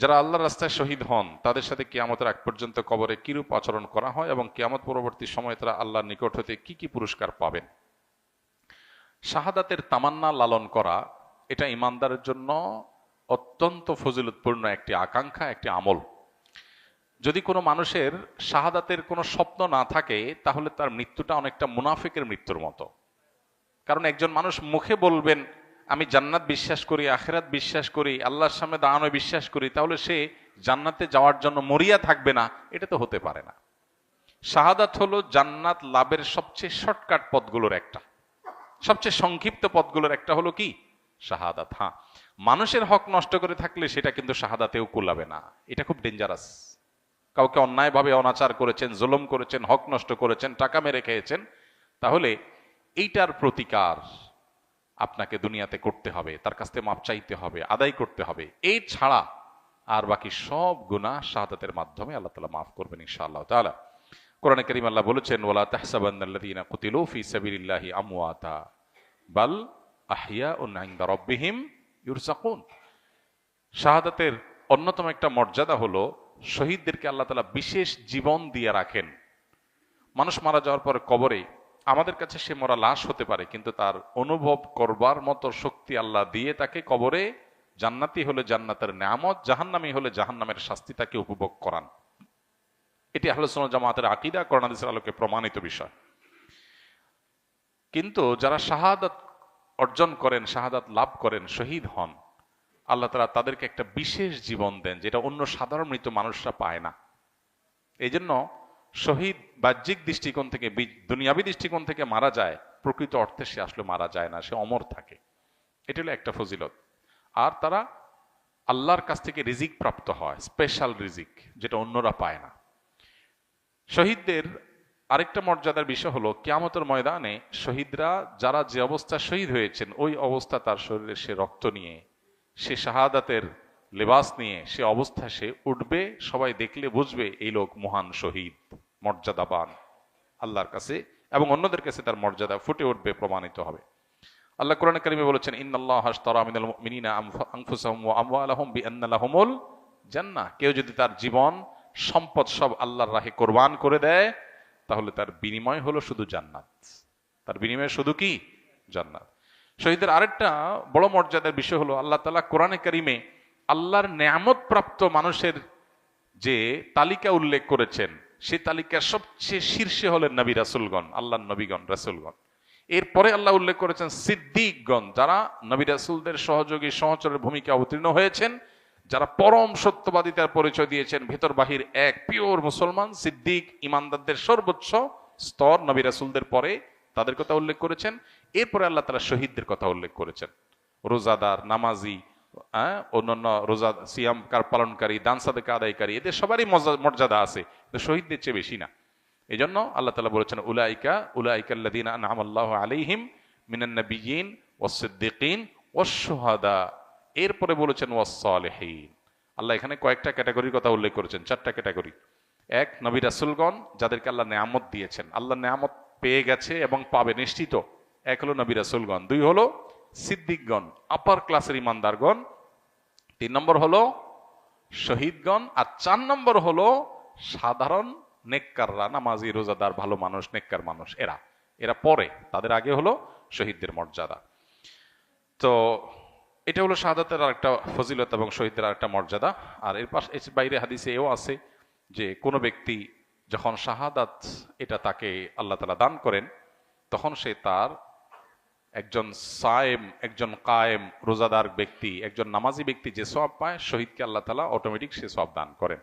যারা আল্লাহর রাস্তায় শহীদ হন তাদের সাথে কিয়ামতের আগ পর্যন্ত কবরে কিরূপ আচরণ করা হয় এবং কিয়ামত পরবর্তী সময়ে তারা আল্লাহর নিকট হতে কি কি পুরস্কার পাবেন। শাহাদাতের তামান্না লালন করা এটা ইমানদারের জন্য অত্যন্ত ফজিলতপূর্ণ একটি আকাঙ্ক্ষা, একটি আমল। যদি কোনো মানুষের শাহাদাতের কোনো স্বপ্ন না থাকে তাহলে তার মৃত্যুটা অনেকটা মুনাফিকের মৃত্যুর মতো। কারণ একজন মানুষ মুখে বলবেন আমি জান্নাত বিশ্বাস করি, আখিরাত বিশ্বাস করি, আল্লাহর সামনে দাঁড়ানো বিশ্বাস করি, তাহলে সে জান্নাতে যাওয়ার জন্য মরিয়া থাকবে না, এটা তো হতে পারে না। শাহাদাত হলো জান্নাত লাভের সবচেয়ে শর্টকাট পথগুলোর একটা, সবচেয়ে সংক্ষিপ্ত পথগুলোর একটা হলো কি শাহাদাত। হ্যাঁ, মানুষের হক নষ্ট করে থাকলে সেটা কিন্তু শাহাদাতেও কুলাবে না, এটা খুব ডেঞ্জারাস। কাউকে অন্যায়ভাবে অনাচার করেছেন, জুলুম করেছেন, হক নষ্ট করেছেন, টাকা মেরে খেয়েছেন, তাহলে এইটার প্রতিকার আপনাকে দুনিয়াতে করতে হবে, তার কাছ থেকে মাপ চাইতে হবে, আদায় করতে হবে। এই ছাড়া আর বাকি সব গুনাহ শাহাদাতের মাধ্যমে আল্লাহ তাআলা মাফ করবেন ইনশাআল্লাহ তাআলা। কোরআনে কারীম আল্লাহ বলেছেন ওয়ালা তাহসাবান্নাল্লাযীনা কুতিলু ফি সাবিলিল্লাহি আমওয়াতা বাল আহইয়াউন ইনদা রাব্বিহিম ইউরযাকুন। শাহাদাতের অন্যতম একটা মর্যাদা হলো শহীদদেরকে আল্লাহ তাআলা বিশেষ জীবন দিয়ে রাখেন। মানুষ মারা যাওয়ার পরে কবরে আমাদের কাছে সে মরা লাশ হতে পারে, কিন্তু তার অনুভব করবার মতো শক্তি আল্লাহ দিয়ে তাকে কবরে জান্নাতি হলে জান্নাতের নেয়ামত, জাহান্নামী হলে জাহান্নামের শাস্তি তাকে উপভোগ করান। এটি আহলে সুন্নাত জামাতের আকীদা, কোরআন হাদিসের আলোকে প্রমাণিত বিষয়। কিন্তু যারা শাহাদাত অর্জন করেন, শাহাদাত লাভ করেন, শহীদ হন, আল্লাহ তাআলা তাদেরকে একটা বিশেষ জীবন দেন যেটা অন্য সাধারণ মৃত মানুষরা পায় না। এই জন্য শহীদ বাহ্যিক দৃষ্টিকোণ থেকে, দুনিয়াবী দৃষ্টিকোণ থেকে মারা যায়, প্রকৃত অর্থে সে আসলে মারা যায় না, সে অমর থাকে। এটা হলো একটা ফজিলত। আর তারা আল্লাহর কাছ থেকে রিজিক প্রাপ্ত হয়, স্পেশাল রিজিক, যেটা অন্যরা পায় না। শহীদদের আরেকটা মর্যাদার বিষয় হলো কিয়ামতের ময়দানে শহীদরা যারা যে অবস্থা শহীদ হয়েছেন ওই অবস্থা তার শরীরে সে রক্ত নিয়ে, সে শাহাদাতের লেবাস নিয়ে সে অবস্থা সে উঠবে, সবাই দেখলে বুঝবে এই লোক মহান শহীদ, মর্যাদাবান আল্লাহর কাছে, এবং অন্যদের কাছে তার মর্যাদা ফুটে উঠবে, প্রমাণিত হবে। আল্লাহ কোরআনে কারিমে বলেছেন ইন্নাল্লাহা আশতারা মিনাল মুমিনিনা আনফুসাহুম ওয়া আমওয়ালাহুম বিআন্না লাহুমুল জান্নাহ। কেউ যদি তার জীবন সম্পদ সব আল্লাহর রাহে কোরবান করে দেয় তাহলে তার বিনিময় হলো শুধু জান্নাত, তার বিনিময় শুধু কি জান্নাত। শহীদের আরেকটা বড় মর্যাদার বিষয় হলো আল্লাহ তাআলা কোরআনে কারিমে আল্লাহর নেয়ামত প্রাপ্ত মানুষের যে তালিকা উল্লেখ করেছেন সেই তালিকার সবচেয়ে শীর্ষে হলেন নবী রাসূলগণ, আল্লাহর নবীগণ, রাসূলগণ। এরপরে আল্লাহ উল্লেখ করেছেন সিদ্দিকগণ, যারা নবী রাসূলদের সহযোগী সহচরের ভূমিকা অবতীর্ণ হয়েছেন, যারা পরম সত্যবাদিতার পরিচয় দিয়েছেন, ভেতর বাহির এক, পিওর মুসলমান। সিদ্দিক ইমানদারদের সর্বোচ্চ স্তর, নবী রাসূলদের পরে তাদের কথা উল্লেখ করেছেন। এরপরে আল্লাহ তাআলা শহীদদের কথা উল্লেখ করেছেন, রোজাদার, নামাজি, অন্যান্য রোজা সিয়াম পালনকারী, দান সাদেকা আদায়কারী, এদের সবারই মর্যাদা আছে, কিন্তু শহীদদের চেয়ে বেশি না। এই জন্য আল্লাহ তাআলা বলেছেন উলাইকা আল্লাযীনা আনআমাল্লাহু আলাইহিম মিনান নাবিয়্যিন ওয়াস সিদ্দিকিন ওয়াশ শুহাদা। এরপরে বলেছেন ওয়াস সালিহিন। আল্লাহ এখানে কয়েকটা ক্যাটাগরির কথা উল্লেখ করেছেন, চারটা ক্যাটাগরি। এক, নবী রাসূলগণ যাদেরকে আল্লাহ নেয়ামত দিয়েছেন, আল্লাহ নেয়ামত পেয়ে গেছে এবং পাবে নিশ্চিত, এক হলো নবী রাসূলগণ। দুই হলো সিদ্দিকগণ, আপার ক্লাসের ইমানদারগণ। তিন নম্বর হলো শহীদগণ। আর চার নম্বর হলো সাধারণ নেককাররা, নামাজি, রোজাদার, ভালো মানুষ, নেককার মানুষ, এরা পরে, তাদের আগে হলো শহীদদের মর্যাদা। তো এটা হলো শাহাদাতের আরেকটা ফজিলত এবং শহীদদের আরেকটা মর্যাদা। আর এর বাইরে হাদিসে এও আছে যে কোনো ব্যক্তি যখন শাহাদাত এটা তাকে আল্লাহ তাআলা দান করেন, তখন সে তার একজন সায়েম, একজন কায়েম, রোজাদার ব্যক্তি, একজন নামাজি ব্যক্তি যে সওয়াব পায়, শহীদকে আল্লাহ তাআলা অটোমেটিক সে সওয়াব দান করেন।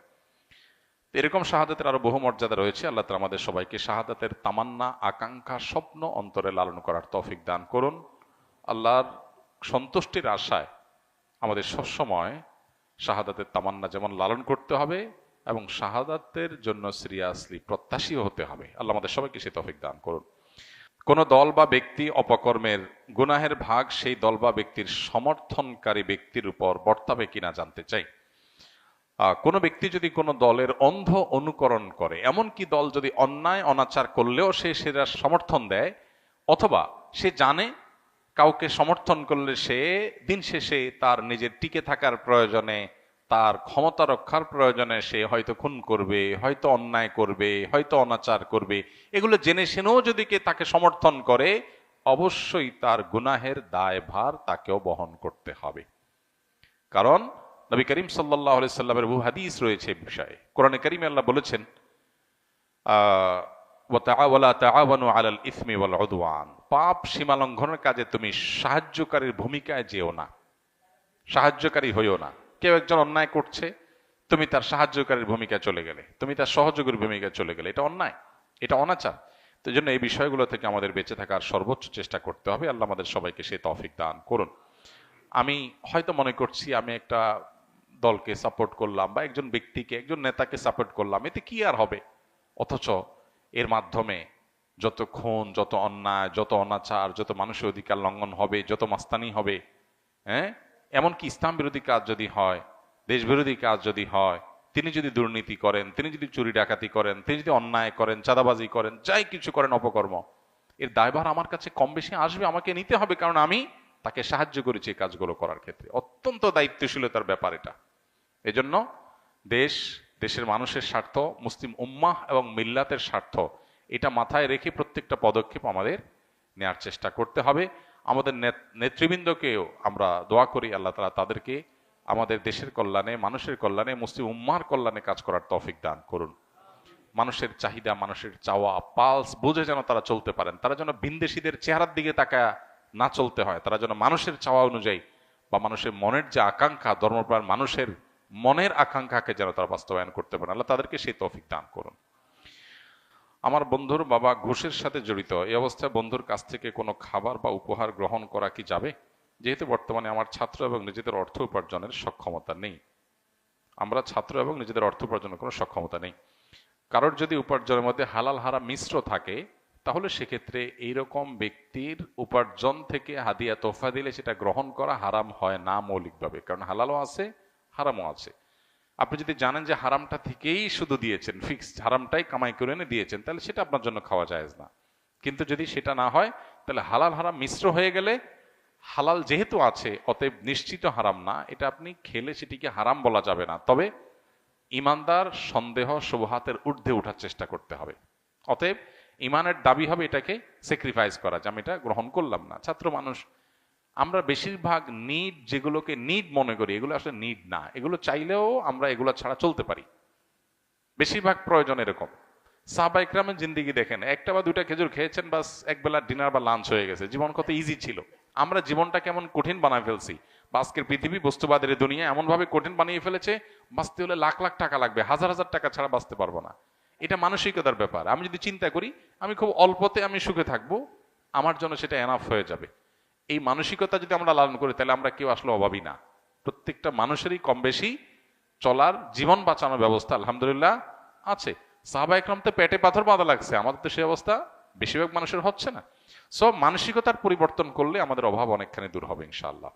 এরকম শাহাদাতের আরো বহু মর্যাদা রয়েছে। আল্লাহ তাআলা আমাদের সবাইকে শাহাদাতের তামান্না, আকাঙ্ক্ষা, স্বপ্ন অন্তরে লালন করার তৌফিক দান করুন। আল্লাহর সন্তুষ্টির আশায় আমাদের সবসময় শাহাদাতের তামান্না যেমন লালন করতে হবে এবং শাহাদাতের জন্য সিরিয়াসলি প্রত্যাশী হতে হবে। আল্লাহ আমাদের সবাইকে সে তৌফিক দান করুন। কোন দল বা ব্যক্তি অপকর্মের গুনাহের ভাগ সেই দল বা ব্যক্তির সমর্থনকারী ব্যক্তির উপর বর্তাবে কিনা জানতে চাই। কোনো ব্যক্তি যদি কোনো দলের অন্ধ অনুকরণ করে, এমনকি দল যদি অন্যায় অনাচার করলেও সে সেটা সমর্থন দেয়, অথবা সে জানে কাউকে সমর্থন করলে সে দিন শেষে তার নিজের টিকে থাকার প্রয়োজনে তার ক্ষমতা রক্ষার প্রয়োজনে সে হয়তো খুন করবে, হয়তো অন্যায় করবে, হয়তো অনাচার করবে, এগুলো জেনে শুনেও যদি কে তাকে সমর্থন করে, অবশ্যই তার গুনাহের দায়ভার তাকেও বহন করতে হবে। কারণ নবী করিম সাল্লাল্লাহু আলাইহি সাল্লামের বহু হাদিস রয়েছে এই বিষয়ে। কোরআনে কারিমে আল্লাহ বলেছেন, ওয়ালা তাআওয়ানু আলাল ইসমি ওয়াল উদওয়ান, পাপ সীমা লঙ্ঘনের কাজে তুমি সাহায্যকারীর ভূমিকায় যেও না, সাহায্যকারী হইও না। কেউ একজন অন্যায় করছে, তুমি তার সাহায্যকারীর ভূমিকায় চলে গেলে, তুমি তার সহযোগীর ভূমিকায় চলে গেলে, এটা অন্যায়, এটা অনাচার। তো এই জন্য এই বিষয়গুলো থেকে আমাদের বেঁচে থাকার সর্বোচ্চ চেষ্টা করতে হবে। আল্লাহ আমাদের সবাইকে সেই তৌফিক দান করুন। আমি হয়তো মনে করছি আমি একটা দলকে সাপোর্ট করলাম বা একজন ব্যক্তিকে, একজন নেতাকে সাপোর্ট করলাম, এতে কি আর হবে? অথচ এর মাধ্যমে যত খুন, যত অন্যায়, যত অনাচার, যত মানুষের অধিকার লঙ্ঘন হবে, যত মাস্তানি হবে, হ্যাঁ, এমনকি ইসলাম বিরোধী কাজ যদি হয়, দেশ বিরোধী কাজ যদি হয়, তিনি যদি দুর্নীতি করেন, তিনি যদি চুরি ডাকাতি করেন, তিনি যদি অন্যায় করেন, চাঁদাবাজি করেন, যাই কিছু করেন অপকর্ম, এর দায়ভার আমার কাছে কম বেশি আসবে, আমাকে নিতে হবে, কারণ আমি তাকে সাহায্য করেছি এই কাজগুলো করার ক্ষেত্রে। অত্যন্ত দায়িত্বশীলতার ব্যাপার এটা। এজন্য দেশ, দেশের মানুষের স্বার্থ, মুসলিম উম্মাহ এবং মিল্লাতের স্বার্থ, এটা মাথায় রেখে প্রত্যেকটা পদক্ষেপ আমাদের নেওয়ার চেষ্টা করতে হবে। আমাদের নেতৃবৃন্দকেও আমরা দোয়া করি আল্লাহ তাআলা তাদেরকে আমাদের দেশের কল্যাণে, মানুষের কল্যাণে, মুসলিম উম্মাহর কল্যাণে কাজ করার তৌফিক দান করুন। মানুষের চাহিদা, মানুষের চাওয়া, পালস বুঝে যেন তারা চলতে পারেন, তারা যেন ভিনদেশীদের চেহারার দিকে তাকায় না চলতে হয়, তারা যেন মানুষের চাওয়া অনুযায়ী বা মানুষের মনের যে আকাঙ্ক্ষা, ধর্মপ্রাণ মানুষের মনের আকাঙ্ক্ষাকে যেন তারা বাস্তবায়ন করতে পারেন। আল্লাহ তাদেরকে সেই তৌফিক দান করুন। আমার বন্ধুর বাবা ঘুষের সাথে জড়িত, এই অবস্থায় বন্ধুর কাছ থেকে কোনো খাবার বা উপহার গ্রহণ করা কি যাবে? যেহেতু বর্তমানে আমার ছাত্র এবং নিজেদের অর্থ উপার্জনের সক্ষমতা নেই। আমরা ছাত্র এবং নিজেদের অর্থ উপার্জনের কোনো সক্ষমতা নেই। কারোর যদি উপার্জনের মধ্যে হালাল হারাম মিশ্র থাকে, তাহলে সেক্ষেত্রে এইরকম ব্যক্তির উপার্জন থেকে হাদিয়া তোফা দিলে সেটা গ্রহণ করা হারাম হয় না মৌলিকভাবে, কারণ হালালও আছে, হারামও আছে। আপনি যদি জানেন যে হারামটা থেকেই শুধু দিয়েছেন, ফিক্সড হারামটাই কামাই করে এনে দিয়েছেন, তাহলে সেটা আপনার জন্য খাওয়া জায়েজ না। কিন্তু যদি সেটা না হয়, তাহলে হালাল হারাম মিশ্র হয়ে গেলে, হালাল যেহেতু আছে অতএব নিশ্চিত হারাম না, এটা আপনি খেলে সেটিকে হারাম বলা যাবে না। তবে ইমানদার সন্দেহ শুবহাতের ঊর্ধ্বে ওঠার চেষ্টা করতে হবে। অতএব ইমানের দাবি হবে এটাকে স্যাক্রিফাইস করা, যে আমি এটা গ্রহণ করলাম না। ছাত্র মানুষ আমরা বেশিরভাগ নিড, যেগুলোকে নিড মনে করি, এগুলো আসলে নিড না, এগুলো চাইলেও আমরা এগুলো ছাড়া চলতে পারি। বেশিরভাগ প্রয়োজন এরকম। সাহাবা ইকরামের জিন্দেগি দেখেন, একটা বা দুইটা খেজুর খেয়েছেন, বাস একবেলা ডিনার বা লাঞ্চ হয়ে গেছে, জীবন কত ইজি ছিল। আমরা জীবনটা কেমন কঠিন বানায় ফেলছি। আজকের পৃথিবী, বস্তুবাদের দুনিয়া এমন ভাবে কঠিন বানিয়ে ফেলেছে, বাঁচতে হলে লাখ লাখ টাকা লাগবে, হাজার হাজার টাকা ছাড়া বাঁচতে পারবো না। এটা মানসিকতার ব্যাপার। আমি যদি চিন্তা করি আমি খুব অল্পতে আমি সুখে থাকবো, আমার জন্য সেটা এনাফ হয়ে যাবে, এই মানসিকতা যদি আমরা লালন করি, তাহলে আমরা কেউ আসলে অভাবী না। প্রত্যেকটা মানুষেরই কম বেশি চলার, জীবন বাঁচানোর ব্যবস্থা আলহামদুলিল্লাহ আছে। সাহাবা ইকরাম তো পেটে পাথর বাঁধা লাগছে, আমাদের তো সেই অবস্থা বেশিরভাগ মানুষের হচ্ছে না। সো মানসিকতার পরিবর্তন করলে আমাদের অভাব অনেকখানি দূর হবে ইনশাআল্লাহ।